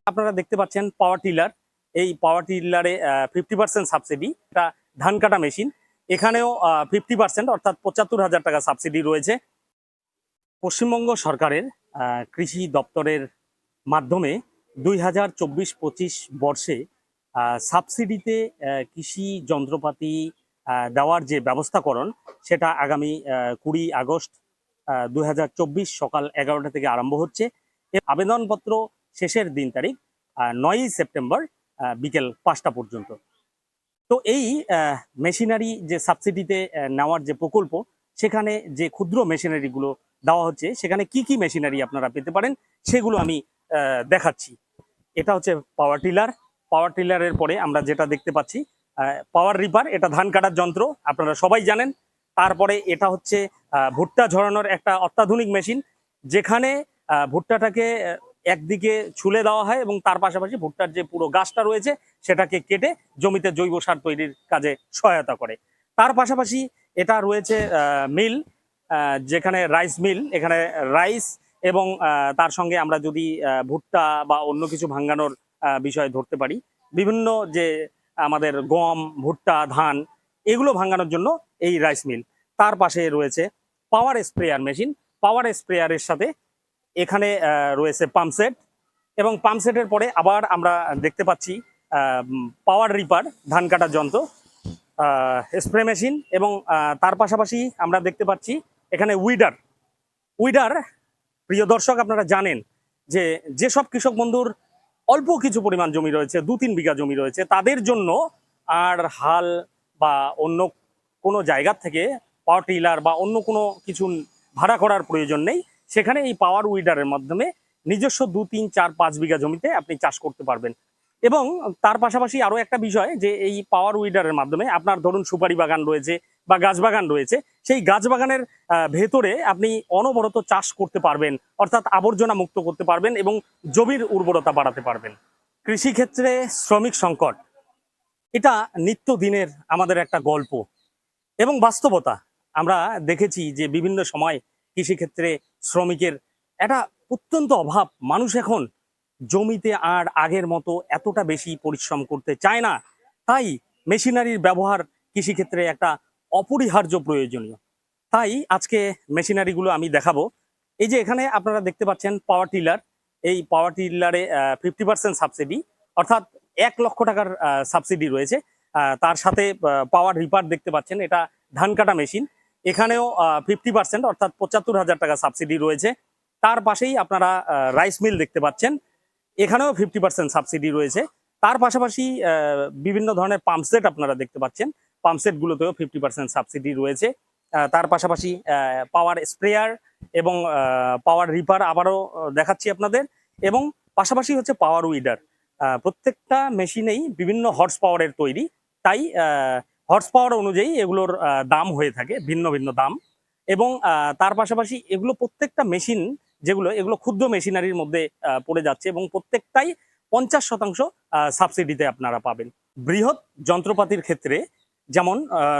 আপনারা দেখতে পাচ্ছেন পাওয়ার টিলার। এই পাওয়ার টিলারে 50% সাবসিডি। এটা ধান কাটা মেশিন, এখানেও 50% অর্থাৎ ৭৫,০০০ টাকা সাবসিডি রয়েছে। পশ্চিমবঙ্গ সরকারের কৃষি দপ্তরের মাধ্যমে ২০২৪-২৫ বর্ষে সাবসিডিতে কৃষি যন্ত্রপাতি দেওয়ার যে ব্যবস্থাকরণ, সেটা আগামী ২০ আগস্ট ২০২৪ সকাল ১১টা থেকে আরম্ভ হচ্ছে। এর আবেদনপত্র শেষের দিন তারিখ ৯ই সেপ্টেম্বর বিকেল ৫টা পর্যন্ত। তো এই মেশিনারি যে সাবসিডিতে নেওয়ার যে প্রকল্প, সেখানে যে ক্ষুদ্র মেশিনারিগুলো দেওয়া হচ্ছে, সেখানে কি কি মেশিনারি আপনারা পেতে পারেন সেগুলো আমি দেখাচ্ছি। এটা হচ্ছে পাওয়ার টিলার। পাওয়ার টিলারের পরে আমরা যেটা দেখতে পাচ্ছি পাওয়ার রিপার, এটা ধান কাটার যন্ত্র, আপনারা সবাই জানেন। তারপরে এটা হচ্ছে ভুট্টা ঝরানোর একটা অত্যাধুনিক মেশিন, যেখানে ভুট্টাটাকে একদিকে ছুলে দেওয়া হয় এবং তার পাশাপাশি ভুট্টার যে পুরো গাছটা রয়েছে সেটাকে কেটে জমিতে জৈব সার তৈরির কাজে সহায়তা করে। তার পাশাপাশি এটা রয়েছে মিল, যেখানে রাইস মিল, এখানে রাইস এবং তার সঙ্গে আমরা যদি ভুট্টা বা অন্য কিছু ভাঙানোর বিষয় ধরতে পারি, বিভিন্ন যে আমাদের গম, ভুট্টা, ধান, এগুলো ভাঙানোর জন্য এই রাইস মিল। তার পাশে রয়েছে পাওয়ার স্প্রেয়ার মেশিন। পাওয়ার স্প্রেয়ারের সাথে এখানে রয়েছে পাম্পসেট, এবং পাম্পসেটের পরে আবার আমরা দেখতে পাচ্ছি পাওয়ার রিপার, ধান কাটার যন্ত্র, স্প্রে মেশিন, এবং তার পাশাপাশি আমরা দেখতে পাচ্ছি এখানে উইডার। উইডার, প্রিয় দর্শক, আপনারা জানেন যে যেসব কৃষক বন্ধুর অল্প কিছু পরিমাণ জমি রয়েছে, ২-৩ বিঘা জমি রয়েছে, তাদের জন্য আর হাল বা অন্য কোনো জায়গা থেকে পাওয়ার টিলার বা অন্য কোনো কিছু ভাড়া করার প্রয়োজন নেই। সেখানে এই পাওয়ার উইডারের মাধ্যমে নিজস্ব ২-৩-৪-৫ বিঘা জমিতে আপনি চাষ করতে পারবেন। এবং তার পাশাপাশি আরও একটা বিষয়, যে এই পাওয়ার উইডারের মাধ্যমে আপনার ধরুন সুপারি বাগান রয়েছে বা গাছ বাগান রয়েছে, সেই গাছ বাগানের ভেতরে আপনি অনবরত চাষ করতে পারবেন, অর্থাৎ আবর্জনা মুক্ত করতে পারবেন এবং জমির উর্বরতা বাড়াতে পারবেন। কৃষিক্ষেত্রে শ্রমিক সংকট, এটা নিত্যদিনের আমাদের একটা গল্প এবং বাস্তবতা। আমরা দেখেছি যে বিভিন্ন সময় কৃষিক্ষেত্রে শ্রমিকের একটা অত্যন্ত অভাব। মানুষ এখন জমিতে আর আগের মতো এতটা বেশি পরিশ্রম করতে চায় না, তাই মেশিনারির ব্যবহার কৃষিক্ষেত্রে একটা অপরিহার্য প্রয়োজনীয়। তাই আজকে মেশিনারিগুলো আমি দেখাবো। এই যে এখানে আপনারা দেখতে পাচ্ছেন পাওয়ার টিলার। এই পাওয়ার টিলারে 50% সাবসিডি, অর্থাৎ ১,০০,০০০ টাকার সাবসিডি রয়েছে। তার সাথে পাওয়ার রিপার দেখতে পাচ্ছেন, এটা ধান কাটা মেশিন, এখানেও 50% অর্থাৎ ৭৫,০০০ টাকা সাবসিডি রয়েছে। তার পাশেই আপনারা রাইস মিল দেখতে পাচ্ছেন, এখানেও 50% সাবসিডি রয়েছে। তার পাশাপাশি বিভিন্ন ধরনের পাম্পসেট আপনারা দেখতে পাচ্ছেন, পাম্পসেটগুলোতেও 50% সাবসিডি রয়েছে। তার পাশাপাশি পাওয়ার স্প্রেয়ার এবং পাওয়ার রিপার আবারও দেখাচ্ছি আপনাদের, এবং পাশাপাশি হচ্ছে পাওয়ার উইডার। প্রত্যেকটা মেশিনেই বিভিন্ন হর্স পাওয়ারের তৈরি, তাই হর্স পাওয়ার অনুযায়ী এগুলোর দাম হয়ে থাকে, ভিন্ন ভিন্ন দাম। এবং তার পাশাপাশি এগুলো প্রত্যেকটা মেশিন যেগুলো, এগুলো ক্ষুদ্র মেশিনারির মধ্যে পড়ে যাচ্ছে এবং প্রত্যেকটাই ৫০% সাবসিডিতে আপনারা পাবেন। বৃহৎ যন্ত্রপাতির ক্ষেত্রে যেমন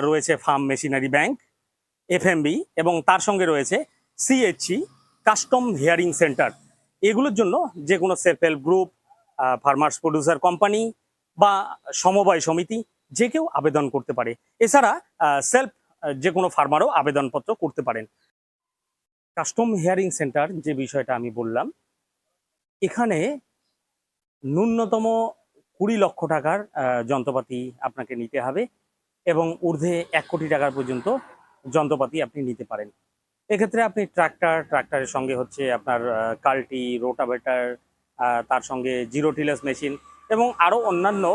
রয়েছে ফার্ম মেশিনারি ব্যাংক, এফএমবি, এবং তার সঙ্গে রয়েছে সিএইচসি, কাস্টম হিয়ারিং সেন্টার। এগুলোর জন্য যে কোনো self help group, farmers producer company বা সমবায় সমিতি যে কেউ আবেদন করতে পারে। এছাড়া সেলফ যে কোনো ফার্মারও আবেদনপত্র করতে পারেন। কাস্টম হিয়ারিং সেন্টার যে বিষয়টা আমি বললাম, এখানে ন্যূনতম ২০ লক্ষ টাকার যন্ত্রপাতি আপনাকে নিতে হবে এবং ঊর্ধ্বে ১ কোটি টাকার পর্যন্ত যন্ত্রপাতি আপনি নিতে পারেন। এক্ষেত্রে আপনি ট্রাক্টরের সঙ্গে হচ্ছে আপনার কাল্টি, রোটাভেটার, তার সঙ্গে জিরো টিলেস মেশিন এবং আরও অন্যান্য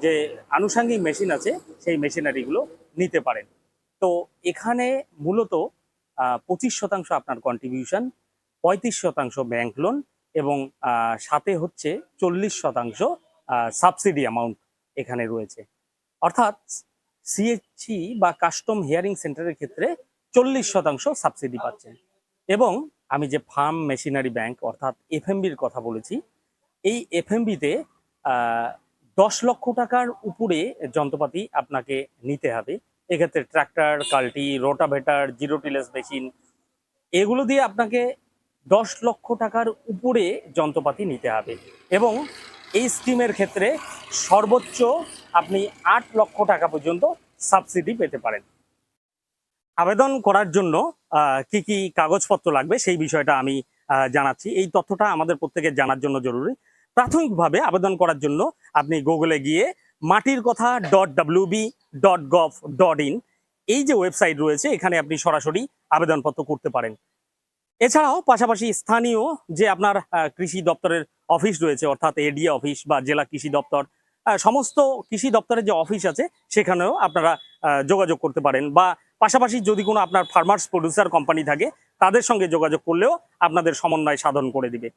যে আনুষঙ্গিক মেশিন আছে, সেই মেশিনারিগুলো নিতে পারেন। তো এখানে মূলত ২৫% আপনার কন্ট্রিবিউশন, ৩৫% ব্যাংক লোন এবং সাথে হচ্ছে ৪০% সাবসিডি অ্যামাউন্ট এখানে রয়েছে। অর্থাৎ সিএইচসি বা কাস্টম হিয়ারিং সেন্টারের ক্ষেত্রে ৪০% সাবসিডি পাচ্ছেন। এবং আমি যে ফার্ম মেশিনারি ব্যাংক অর্থাৎ এফএমবির কথা বলেছি, এই এফএমবিতে ১০ লক্ষ টাকার উপরে যন্ত্রপাতি আপনাকে নিতে হবে এক্ষেত্রে ট্রাক্টর, কাল্টি, রোটাভেটার, জিরো টিলেস মেশিন, এগুলো দিয়ে আপনাকে 10 লক্ষ টাকার উপরে যন্ত্রপাতি নিতে হবে এবং এই স্কিমের ক্ষেত্রে সর্বোচ্চ আপনি 8 লক্ষ টাকা পর্যন্ত সাবসিডি পেতে পারেন। আবেদন করার জন্য কি কি কাগজপত্র লাগবে সেই বিষয়টা আমি জানাচ্ছি। এই তথ্যটা আমাদের প্রত্যেকের জানার জন্য জরুরি। প্রাথমিকভাবে আবেদন করার জন্য আপনি গুগলে গিয়ে মাটির কথা .wb.gov.in এই যে ওয়েবসাইট রয়েছে এখানে আপনি সরাসরি আবেদনপত্র করতে পারেন। এছাড়াও পাশাপাশি স্থানীয় যে আপনার কৃষি দপ্তরের অফিস রয়েছে, অর্থাৎ এডিএ অফিস বা জেলা কৃষি দপ্তর, সমস্ত কৃষি দপ্তরের যে অফিস আছে সেখানেও আপনারা যোগাযোগ করতে পারেন, বা পাশাপাশি যদি কোনো আপনার ফার্মার্স প্রডিউসার কোম্পানি থাকে তাদের সঙ্গে যোগাযোগ করলেও আপনাদের সমন্বয় সাধন করে দিবে।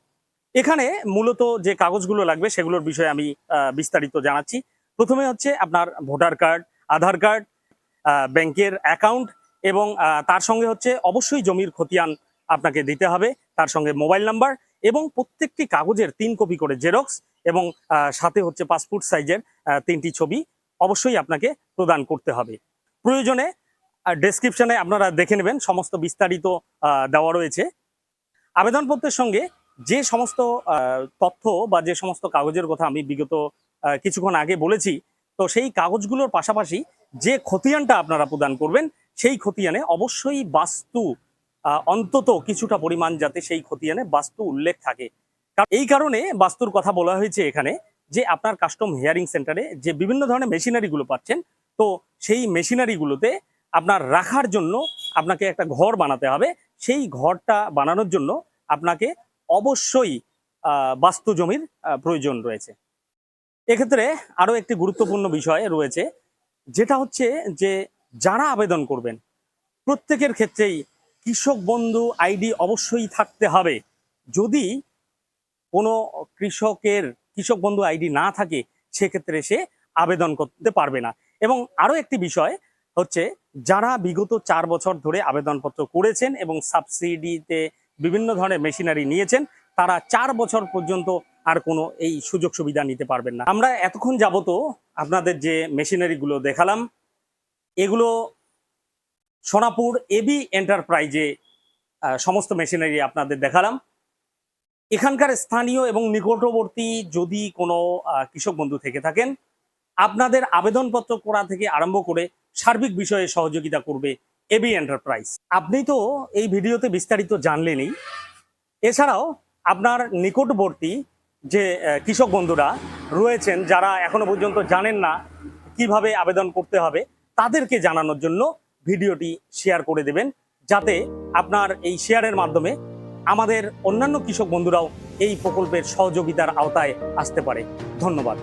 এখানে মূলত যে কাগজগুলো লাগবে সেগুলোর বিষয়ে আমি বিস্তারিত জানাচ্ছি। প্রথমে হচ্ছে আপনার ভোটার কার্ড, আধার কার্ড, ব্যাংকের অ্যাকাউন্ট এবং তার সঙ্গে হচ্ছে অবশ্যই জমির খতিয়ান আপনাকে দিতে হবে, তার সঙ্গে মোবাইল নাম্বার এবং প্রত্যেকটি কাগজের 3 কপি করে জেরক্স এবং সাথে হচ্ছে পাসপোর্ট সাইজের 3টি ছবি অবশ্যই আপনাকে প্রদান করতে হবে। প্রয়োজনে ডেসক্রিপশনে আপনারা দেখে নেবেন, সমস্ত বিস্তারিত দেওয়া রয়েছে। আবেদনপত্রের সঙ্গে যে সমস্ত তথ্য বা যে সমস্ত কাগজের কথা আমি বিগত কিছুক্ষণ আগে বলেছি, তো সেই কাগজগুলোর পাশাপাশি যে খতিয়ানটা আপনারা প্রদান করবেন সেই খতিয়ানে অবশ্যই বাস্তু অন্তত কিছুটা পরিমাণ যাতে সেই খতিয়ানে বাস্তু উল্লেখ থাকে। এই কারণে বাস্তুর কথা বলা হয়েছে এখানে, যে আপনার কাস্টম হিয়ারিং সেন্টারে যে বিভিন্ন ধরনের মেশিনারিগুলো পাচ্ছেন, তো সেই মেশিনারিগুলোতে আপনার রাখার জন্য আপনাকে একটা ঘর বানাতে হবে। সেই ঘরটা বানানোর জন্য আপনাকে অবশ্যই বাস্তু জমির প্রয়োজন রয়েছে। এক্ষেত্রে আরো একটি গুরুত্বপূর্ণ বিষয় রয়েছে, যেটা হচ্ছে যে যারা আবেদন করবেন প্রত্যেকের ক্ষেত্রেই কৃষক বন্ধু আইডি অবশ্যই থাকতে হবে। যদি কোনো কৃষকের কৃষক বন্ধু আইডি না থাকে সেক্ষেত্রে সে আবেদন করতে পারবে না। এবং আরো একটি বিষয় হচ্ছে, যারা বিগত 4 বছর ধরে আবেদনপত্র করেছেন এবং সাবসিডিতে বিভিন্ন ধরনের মেশিনারি নিয়েছেন, তারা 4 বছর পর্যন্ত আর কোনো এই সুযোগ সুবিধা নিতে পারবেন না। আমরা এতক্ষণ যাবত আপনাদের যে মেশিনারিগুলো দেখালাম, এগুলো সোনাপুর এবি এন্টারপ্রাইজে সমস্ত মেশিনারি আপনাদের দেখালাম। এখানকার স্থানীয় এবং নিকটবর্তী যদি কোনো কৃষক বন্ধু থেকে থাকেন, আপনাদের আবেদনপত্র করা থেকে আরম্ভ করে সার্বিক বিষয়ে সহযোগিতা করবে এবি এন্টারপ্রাইজ। আপনি তো এই ভিডিওতে বিস্তারিত জানলেনই, এছাড়াও আপনার নিকটবর্তী যে কৃষক বন্ধুরা রয়েছেন যারা এখনো পর্যন্ত জানেন না কিভাবে আবেদন করতে হবে, তাদেরকে জানানোর জন্য ভিডিওটি শেয়ার করে দেবেন, যাতে আপনার এই শেয়ারের মাধ্যমে আমাদের অন্যান্য কৃষক বন্ধুরাও এই প্রকল্পের সহযোগিতার আওতায় আসতে পারে। ধন্যবাদ।